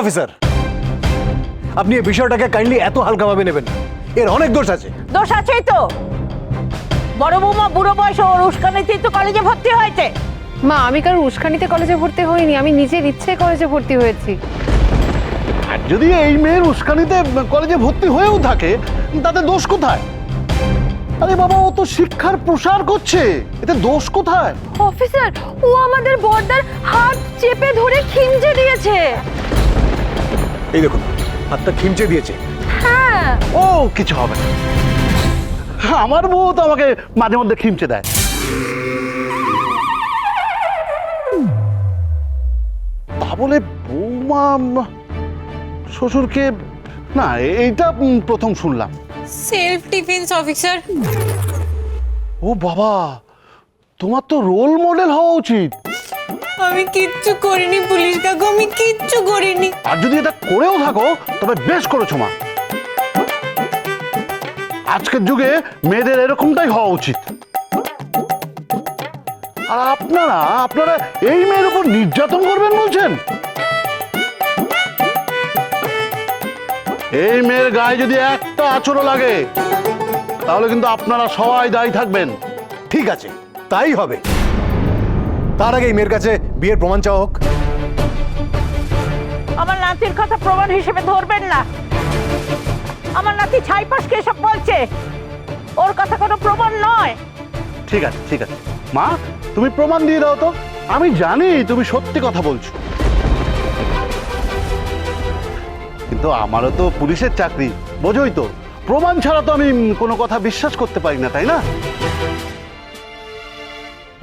Officer, আপনি এই বিষয়টাকে কাইন্ডলি এত হালকাভাবে নেবেন না। এর অনেক দোষ আছে। দোষ আছেই তো। বড় বৌমা বুড়ো বয়সে ওর উস্কানিতেই তো কলেজে ভর্তি হয়েছে। মা, আমি কারো উস্কানিতে কলেজে ভর্তি হইনি, আমি নিজের ইচ্ছে কলেজে ভর্তি হয়েছি। আর যদি এই মেয়ের উস্কানিতে কলেজে ভর্তি হয়েও থাকে, তাতে দোষ কোথায়? আরে বাবা, ও তো শিক্ষার প্রসার করছে, এতে দোষ কোথায়? অফিসার, ও আমাদের বড়দার হাত চেপে ধরে খিমচে দিয়েছে। এই দেখুন, হাতটা খিমচে দিয়েছে। হ্যাঁ। ও কিছু হবে না, আমার বউ তো আমাকে মাঝে মধ্যে খিমচে দেয়। তা বলে বৌমা শ্বশুরকে, না এইটা প্রথম শুনলাম। Self defence officer. ও বাবা, তোমার তো রোল মডেল হওয়া উচিত। আমি কিচ্ছু করিনি পুলিশ কাকু, আমি কিচ্ছু করিনি। আর যদি এটা করেও থাকো তবে বেশ করেছো মা। আজকের যুগে মেয়েদের এরকমটাই হওয়া উচিত। আর আপনারা এই মেয়ের উপর নির্যাতন করবেন বলছেন? এই মেয়ের গায়ে যদি একটা আঁচড়ও লাগে তাহলে কিন্তু আপনারা সবাই দায়ী থাকবেন। ঠিক আছে, তাই হবে। তার আগে এই মেয়ের কাছে বিয়ের প্রমাণ চাওয়া হোক। আমার নাতির কথা প্রমাণ হিসেবে ধরবেন না। আমার নাতি ছাইপাশকে এসব বলছে, ওর কথা কোনো প্রমাণ নয়। ঠিক আছে ঠিক আছে মা, তুমি প্রমাণ দিয়ে দাও তো। আমি জানি তুমি সত্যি কথা বলছো, কিন্তু আমারও তো পুলিশের চাকরি, বোঝোই তো। প্রমাণ ছাড়া তো আমি কোনো কথা বিশ্বাস করতে পারি না, তাই না?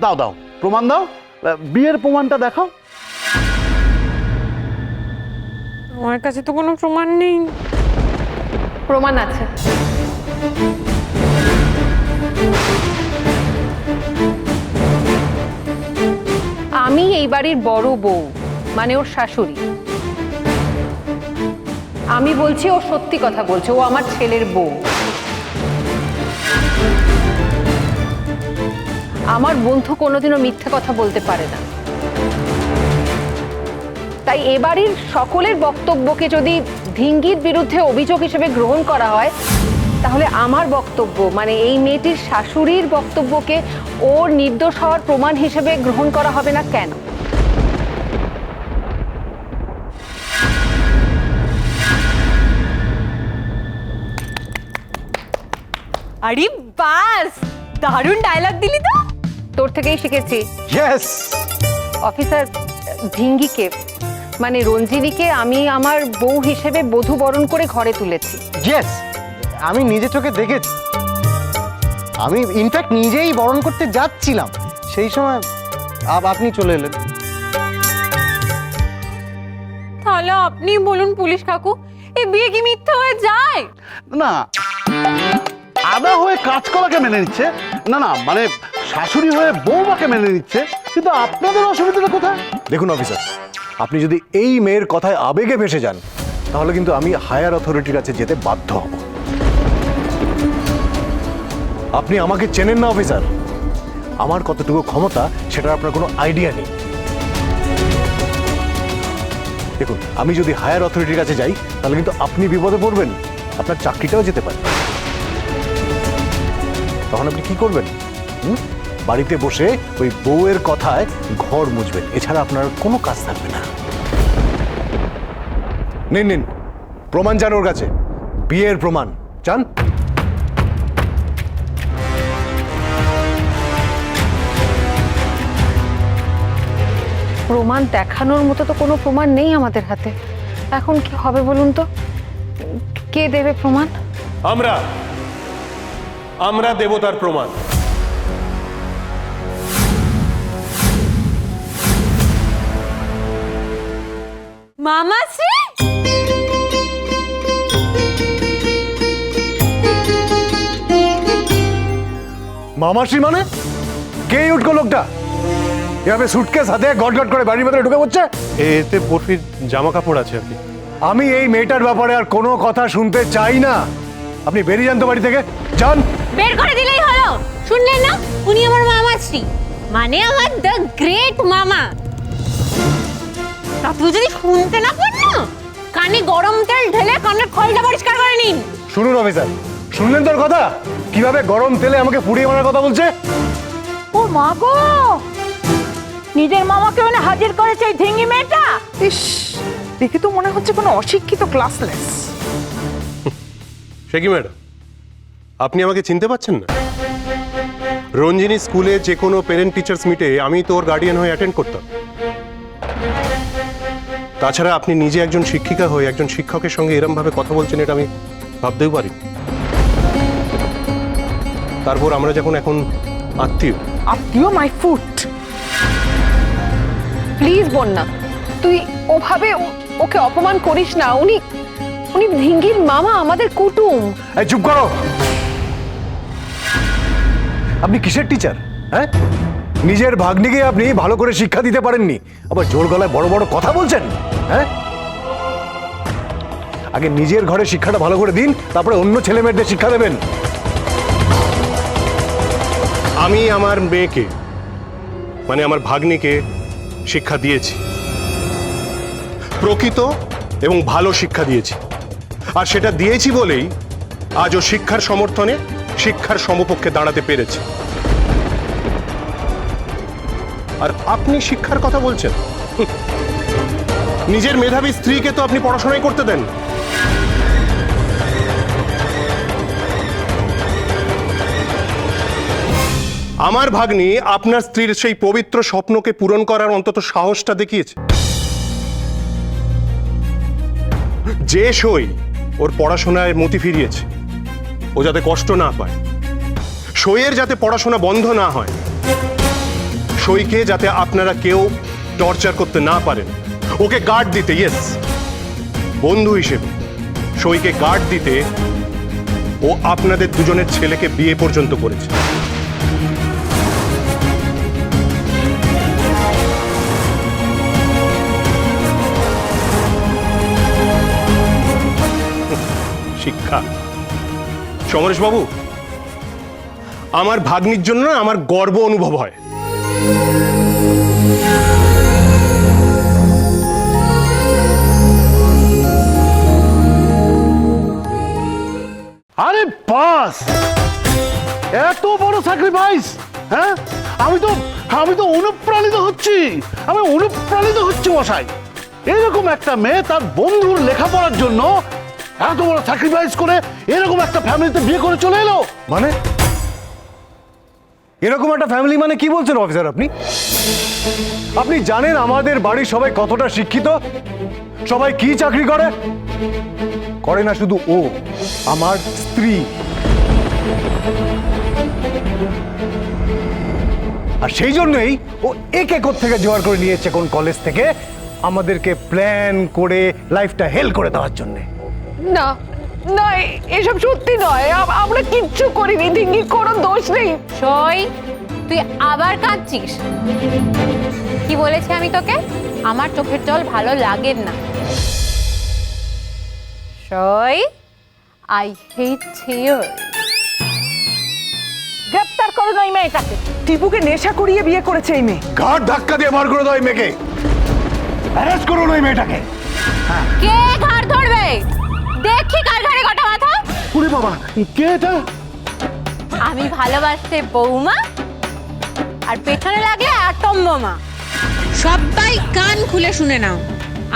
দাও দাও প্রমাণ দাও, বিয়ের প্রমাণটা দেখাও। আমার কাছে তো কোনো প্রমাণ নেই। প্রমাণ আছে। আমি এই বাড়ির বড় বউ, মানে ওর শাশুড়ি। আমি বলছি, ও সত্যি কথা বলছে, ও আমার ছেলের বউ। আমার বন্ধু কোনোদিনও মিথ্যে কথা বলতে পারে না। তাই এ বাড়ির সকলের বক্তব্যকে যদি ধিঙ্গির বিরুদ্ধে অভিযোগ হিসেবে গ্রহণ করা হয়, তাহলে আমার বক্তব্য, মানে এই মেয়েটির শাশুড়ির বক্তব্যকে ওর নির্দোষ হওয়ার প্রমাণ হিসেবে গ্রহণ করা হবে না কেন? আরে বাস, দারুণ ডায়লগ দিলি তো। তোর থেকেই শিখেছি। ইয়েস অফিসার, ধিঙ্গিকে মানে রঞ্জিনীকে আমি আমার বউ হিসেবে বধূ বরণ করে ঘরে তুলেছি। ইয়েস, আমি নিজে চোখে দেখেছি। আমি ইনফ্যাক্ট নিজেই বরণ করতে যাচ্ছিলাম, সেই সময় আপনি চলে এলেন। তাহলে আপনি বলুন পুলিশ কাকু, এই বিয়ে কি মিথ্যা হয়ে যায়? না, আদা হয়ে কাঁচকলাকে মেনে নিচ্ছে, না না মানে শাশুড়ি হয়ে বৌমাকে মেনে নিচ্ছে, কিন্তু আপনাদের অসুবিধাটা কোথায়? দেখুন অফিসার, আপনি যদি এই মেয়ের কথায় আবেগে ভেসে যান, তাহলে কিন্তু আমি হায়ার অথরিটির কাছে যেতে বাধ্য হব। আপনি আমাকে চেনেন না অফিসার, আমার কতটুকু ক্ষমতা সেটার আপনার কোনো আইডিয়া নেই। দেখুন, আমি যদি হায়ার অথরিটির কাছে যাই তাহলে কিন্তু আপনি বিপদে পড়বেন, আপনার চাকরিটাও যেতে পারে। তখন আপনি কি করবেন? বাড়িতে বসে ওই বউয়ের কথায় ঘর মুছবেন, এছাড়া আপনার কোনো কাজ থাকবে না। নিন নিন, প্রমাণ চান ওর কাছে, বিয়ের প্রমাণ চান? প্রমাণ দেখানোর মতো তো কোনো প্রমাণ নেই আমাদের হাতে। এখন কি হবে বলুন তো? কে দেবে প্রমাণ? আমরা দেবতার প্রমাণ। মামাশ্রী, মামাসি মানে কে উঠকো লোকটা? এভাবে সুটকেস হাতে গট গট করে বাড়ির ভেতরে ঢুকে পড়ছে। এতে বরফির জামা কাপড় আছে আর কি। আমি এই মেয়েটার ব্যাপারে আর কোনো কথা শুনতে চাই না। আপনি বেরিয়ে যান তো বাড়ি থেকে, যান। বের করে দিলেই হলো। শুনলেন না, উনি আমার মামাশ্রী, মানে আমার দ্য গ্রেট মামা। আপনি যদি শুনতে না পান না, সামনে ফলটা পরিষ্কার করে নিন। শুনুন অফিসার, শুনলেন তোর কথা কিভাবে গরম তেলে আমাকে পুড়িয়ে মারার কথা বলছে? ও মা গো, নিজের মামাকে মানে হাজির করেছে এই ঢিঙ্গি মেয়েটা। ইস, দেখে তো মনে হচ্ছে কোনো অশিক্ষিত ক্লাসলেস। সে কি ম্যাডাম, আপনি আমাকে চিনতে পারছেন না? রঞ্জিনী স্কুলে যে কোনো প্যারেন্ট টিচার্স মিটে আমি তো ওর গার্ডিয়ান হয়ে অ্যাটেন্ড করতাম। তাছাড়া আপনি নিজে একজন শিক্ষিকা হয়ে একজন শিক্ষকের সঙ্গে এরম ভাবে কথা বলছেন, এটা আমি ভাবতেও পারি। তারপর আমরা যখন এখন আত্মীয়। আত্মীয় মাই ফুট। প্লিজ বন্যা, তুই ওভাবে ওকে অপমান করিস না। উনি উনি ধিঙ্গির মামা, আমাদের কুটুম। এই চুপ করো। আপনি কিসের টিচার? হ্যাঁ, নিজের ভাগ্নিকে আপনি ভালো করে শিক্ষা দিতে পারেননি, আবার জোর গলায় বড় বড় কথা বলছেন। হ্যাঁ, আগে নিজের ঘরে শিক্ষাটা ভালো করে দিন, তারপরে অন্য ছেলে মেয়েদের শিক্ষা দেবেন। আমি আমার মেয়েকে মানে আমার ভাগ্নিকে শিক্ষা দিয়েছি, প্রকৃত এবং ভালো শিক্ষা দিয়েছি। আর সেটা দিয়েছি বলেই আজ ও শিক্ষার সমর্থনে শিক্ষার সমপক্ষে দাঁড়াতে পেরেছে। আর আপনি শিক্ষার কথা বলছেন? নিজের মেধাবী স্ত্রীকে তো আপনি পড়াশোনাই করতে দেন। আমার ভাগ্নি আপনার স্ত্রীর সেই পবিত্র স্বপ্নকে পূরণ করার অন্তত সাহসটা দেখিয়েছে। যে সই ওর পড়াশোনায় মতি ফিরিয়েছে, ও যাতে কষ্ট না পায়, সইয়ের যাতে পড়াশোনা বন্ধ না হয়, সইকে যাতে আপনারা কেউ টর্চার করতে না পারেন, ওকে গার্ড দিতে, ইয়েস, বন্ধু হিসেবে সইকে গার্ড দিতে ও আপনাদের দুজনের ছেলেকে বিয়ে পর্যন্ত করেছে। শিক্ষা। সমরেশ বাবু, আমার ভাগ্নির জন্য আমার গর্ব অনুভব হয়। আরে বাস, এত বড় স্যাক্রিফাইস! হ্যাঁ, আমি তো অনুপ্রাণিত হচ্ছি, মশাই। এরকম একটা মেয়ে তার বন্ধুর লেখাপড়ার জন্য এত বড় স্যাক্রিফাইস করে এরকম একটা ফ্যামিলিতে বিয়ে করে চলে এলো। মানে এরকম একটা ফ্যামিলি মানে কি বলছেন অফিসার আপনি? আপনি জানেন আমাদের বাড়ির সবাই কতটা শিক্ষিত, সবাই কি চাকরি করে? করে না শুধু ও, আমার স্ত্রী। আর সেই জন্যই ও এক থেকে জোগাড় করে নিয়েছে কোন কলেজ থেকে আমাদেরকে প্ল্যান করে লাইফটা হেল করে দেওয়ার জন্য। না না, এসব সত্যি নয়। আমরা কিচ্ছু করিনি, ধিঙ্গির কোনো দোষ নেই। সই, তুই আবার কাঁদছিস? কি বলেছি আমি তোকে? আমার চোখের জল ভালো লাগে না। সই, আই হেট টিয়ার্স। গ্রেপ্তার করুন ওই মেয়েটাকে। টিপুকে নেশা করিয়ে বিয়ে করেছে এই মেয়ে। ঘাট ধাক্কা দিয়ে বার করে দাও এই মেয়েকে, অ্যারেস্ট করুন ওই মেয়েটাকে। কে ঘাড় ধরবে? দেখি কার ঘাড়ে কটা মাথা। ওরে বাবা, কে এটা? আমি ভালোবাসতে বৌমা, আর পেছনে লাগলে অ্যাটম বোমা। সবাই কান খুলে শুনে নাও,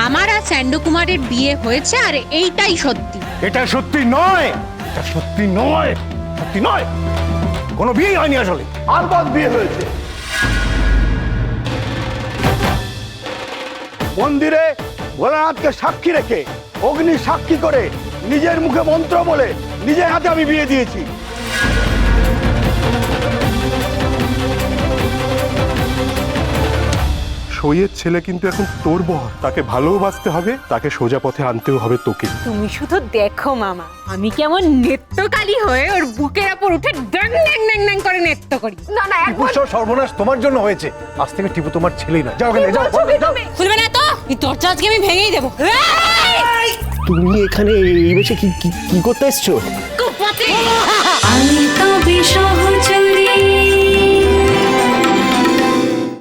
আমার আর স্যান্ডু কুমারের বিয়ে হয়েছে, আর এইটাই সত্যি। এটা সত্যি নয়, এটা সত্যি নয়, সত্যি নয়। কোনো বিয়ে হয়নি আসলে। আলবাদ বিয়ে হয়েছে। মন্দিরে ভোলানাথকে সাক্ষী রেখে, অগ্নি সাক্ষী করে, নিজের মুখে মন্ত্র বলে, নিজের হাতে আমি বিয়ে দিয়েছি। সইয়ের ছেলে কিন্তু এখন তোর বর, তাকে ভালোবাসতে হবে, তাকে সোজা পথে আনতেও হবে তোকে। তুমি শুধু দেখো মামা, আমি কেমন নৃত্যকালী হয়ে ওর বুকের উপর উঠে ড্যাং ড্যাং ড্যাং ড্যাং করে নৃত্য করি। না না, টিপু সর্বনাশ তোমার জন্য হয়েছে। আজ থেকে টিপু তোমার ছেলেই না। যাও এখান থেকে, যাও। খুলবে না তো? এই দরজা আজকে আমি ভেঙেই দেবো। তুমি এখানে এই বসে কি করতে এসছো? কুপতি। আমি তো বিসহচরী